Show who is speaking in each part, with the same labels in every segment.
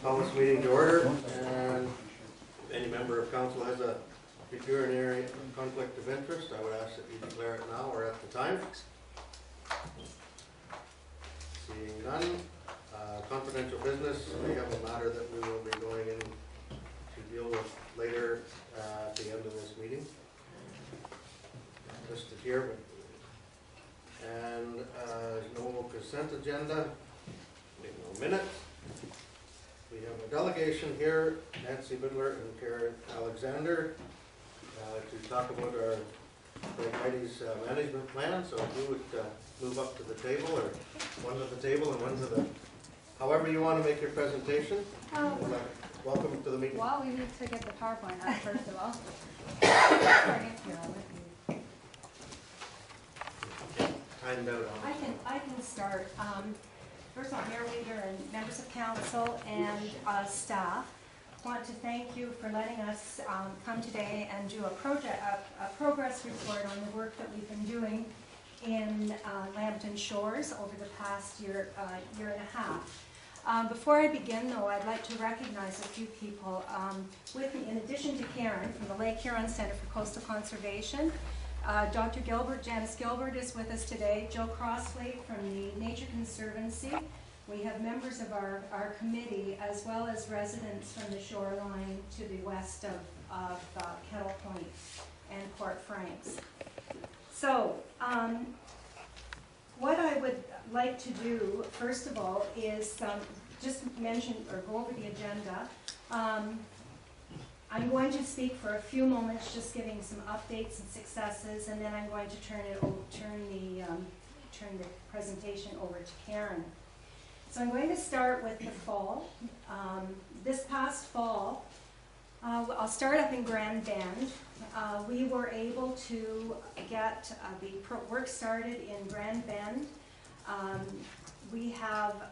Speaker 1: Call this meeting to order, and if any member of council has a pecuniary conflict of interest, I would ask that you declare it now or at the time. Seeing none, confidential business, we have a matter that we will be going in to deal with later at the end of this meeting. Listed here, and there's no consent agenda, no minutes. We have a delegation here, Nancy Bidler and Karen Alexander, to talk about our Mighty's management plan. So if you would move up to the table, or one to the table and one to the, however you want to make your presentation. Welcome to the meeting.
Speaker 2: Well, we need to get the PowerPoint up first of all.
Speaker 1: Timed out on.
Speaker 2: I can start. First of all, Mayor Weaver and members of council and staff, want to thank you for letting us come today and do a progress report on the work that we've been doing in Lambton Shores over the past year and a half. Before I begin, though, I'd like to recognize a few people with me. In addition to Karen from the Lake Huron Center for Coastal Conservation, Dr. Gilbert, Janice Gilbert is with us today, Joe Crossway from the Nature Conservancy. We have members of our committee, as well as residents from the shoreline to the west of Kettle Point and Port Franks. So, what I would like to do, first of all, is just mention or go over the agenda. I'm going to speak for a few moments, just giving some updates and successes, and then I'm going to turn the presentation over to Karen. So I'm going to start with the fall. This past fall, I'll start up in Grand Bend. We were able to get the work started in Grand Bend.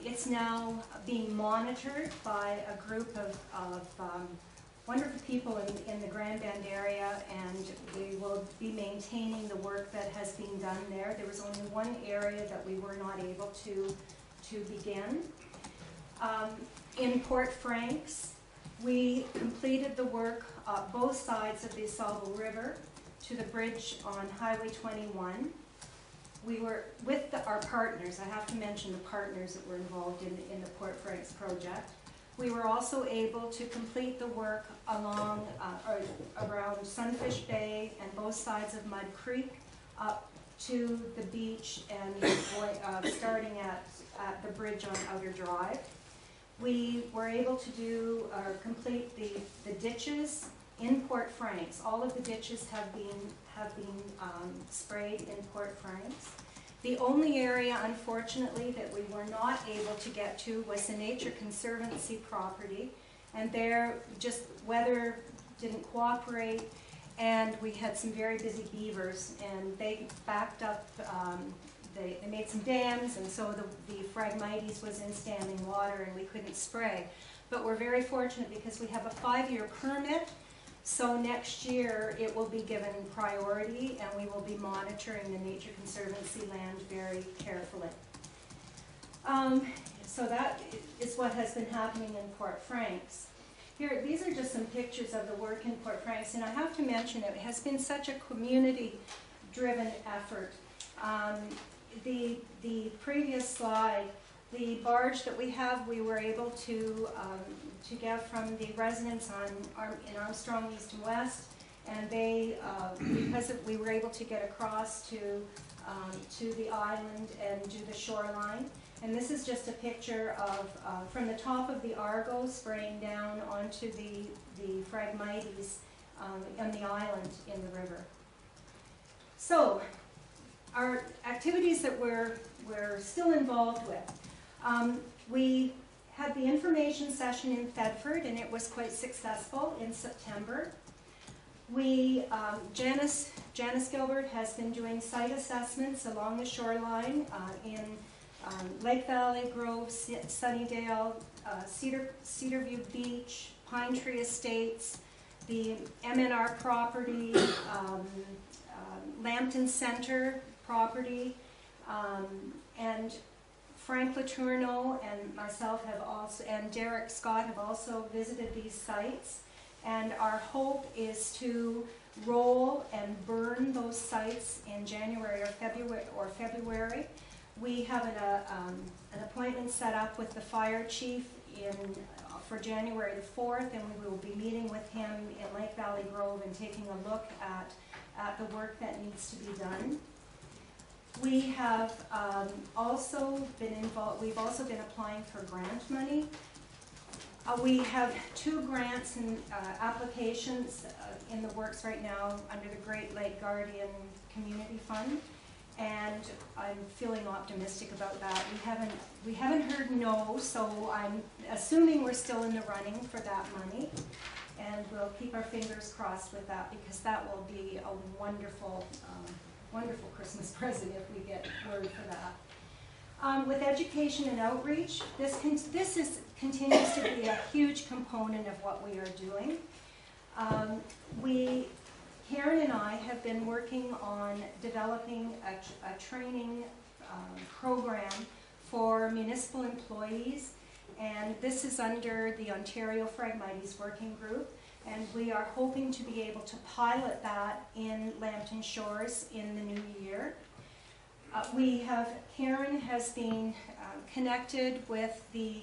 Speaker 2: It's now being monitored by a group of wonderful people in the Grand Bend area, and we will be maintaining the work that has been done there. There was only one area that we were not able to begin. In Port Franks, we completed the work both sides of the Sauble River to the bridge on Highway 21. We were with our partners. I have to mention the partners that were involved in the Port Franks project. We were also able to complete the work along around Sunfish Bay and both sides of Mud Creek up to the beach and starting at the bridge on Outer Drive. We were able to complete the ditches in Port Franks. All of the ditches have been sprayed in Port Franks. The only area, unfortunately, that we were not able to get to was the Nature Conservancy property, and there just weather didn't cooperate, and we had some very busy beavers, and they backed up, they made some dams, and so the Phragmites was in standing water and we couldn't spray. But we're very fortunate because we have a 5-year permit. So next year it will be given priority, and we will be monitoring the Nature Conservancy land very carefully. So that is what has been happening in Port Franks. Here, these are just some pictures of the work in Port Franks, and I have to mention it has been such a community-driven effort. The previous slide, the barge that we have, we were able to get from the residents in Armstrong East and West, and they, because we were able to get across to the island and do the shoreline. And this is just a picture of from the top of the Argo spraying down onto the Phragmites on the island in the river. So, our activities that we're still involved with. We had the information session in Thetford, and it was quite successful in September. Janice Gilbert has been doing site assessments along the shoreline in Lake Valley, Grove, Sunnydale, Cedarview Beach, Pine Tree Estates, the MNR property, Lambton Center property, and Frank Letourneau and myself have also, and Derek Scott have also visited these sites. And our hope is to roll and burn those sites in January or February. We have an appointment set up with the fire chief for January the 4th, and we will be meeting with him in Lake Valley Grove and taking a look at the work that needs to be done. We have also been involved, we've also been applying for grant money. We have 2 grants and applications in the works right now under the Great Lake Guardian Community Fund, and I'm feeling optimistic about that. We haven't heard no, so I'm assuming we're still in the running for that money, and we'll keep our fingers crossed with that, because that will be a wonderful, wonderful Christmas present if we get word for that. With education and outreach, this continues to be a huge component of what we are doing. Karen and I have been working on developing a training program for municipal employees, and this is under the Ontario Phragmites Working Group, and we are hoping to be able to pilot that in Lambton Shores in the new year. Karen has been connected with the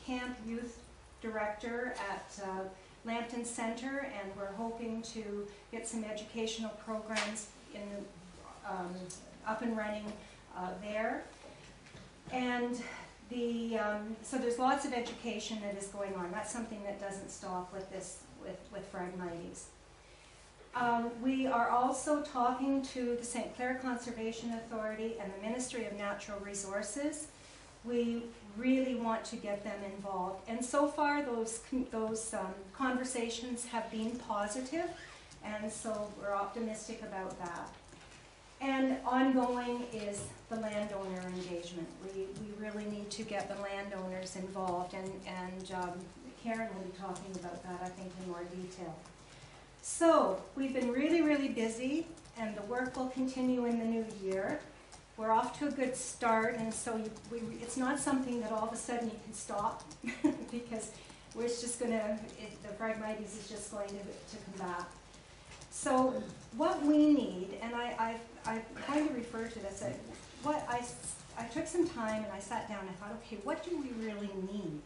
Speaker 2: camp youth director at Lambton Center, and we're hoping to get some educational programs up and running there. And so there's lots of education that is going on. That's something that doesn't stop with with Phragmites. We are also talking to the St. Clair Conservation Authority and the Ministry of Natural Resources. We really want to get them involved, and so far those conversations have been positive, and so we're optimistic about that. And ongoing is the landowner engagement. We really need to get the landowners involved, and Karen will be talking about that, I think, in more detail. So we've been really, really busy, and the work will continue in the new year. We're off to a good start, and so it's not something that all of a sudden you can stop because it's just going to, the Phragmites is just going to come back. So what we need, and I'm going to refer to this, I took some time and I sat down and I thought, okay, what do we really need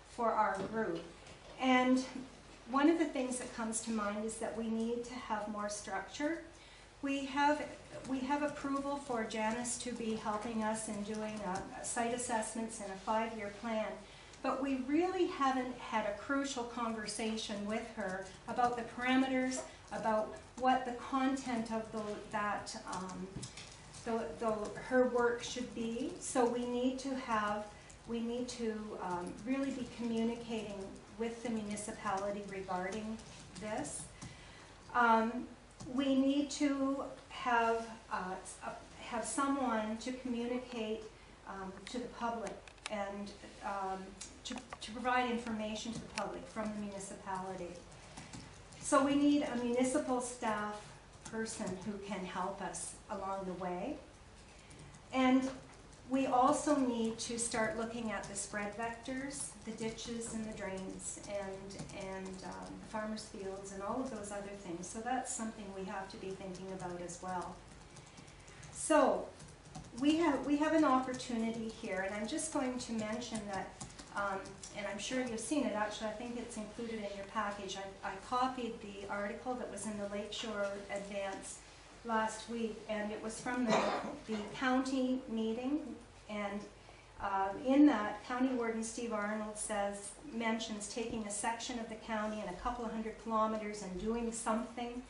Speaker 2: for our group? And one of the things that comes to mind is that we need to have more structure. We have approval for Janice to be helping us in doing site assessments and a 5-year plan, but we really haven't had a crucial conversation with her about the parameters, about what the content of her work should be. So we need to really be communicating with the municipality regarding this. We need to have someone to communicate to the public and to provide information to the public from the municipality. So we need a municipal staff person who can help us along the way. And we also need to start looking at the spread vectors, the ditches and the drains, and the farmers' fields and all of those other things. So that's something we have to be thinking about as well. So we have an opportunity here, and I'm just going to mention that, and I'm sure you've seen it, actually I think it's included in your package. I copied the article that was in the Lakeshore Advance last week, and it was from the county meeting, and in that, County Warden Steve Arnold mentions taking a section of the county and a couple of 100 kilometers and doing something.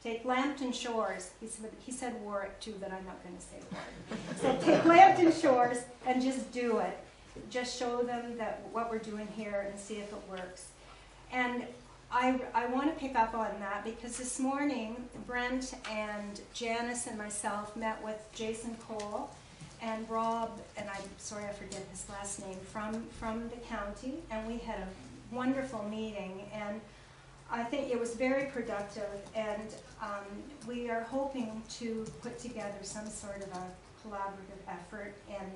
Speaker 2: Take Lambton Shores, he said Warwick too, but I'm not going to say Warwick. So take Lambton Shores and just do it. Just show them that what we're doing here and see if it works. And I want to pick up on that because this morning Brent and Janice and myself met with Jason Cole and Rob, and I'm sorry I forget his last name, from the county, and we had a wonderful meeting, and I think it was very productive, and we are hoping to put together some sort of a collaborative effort and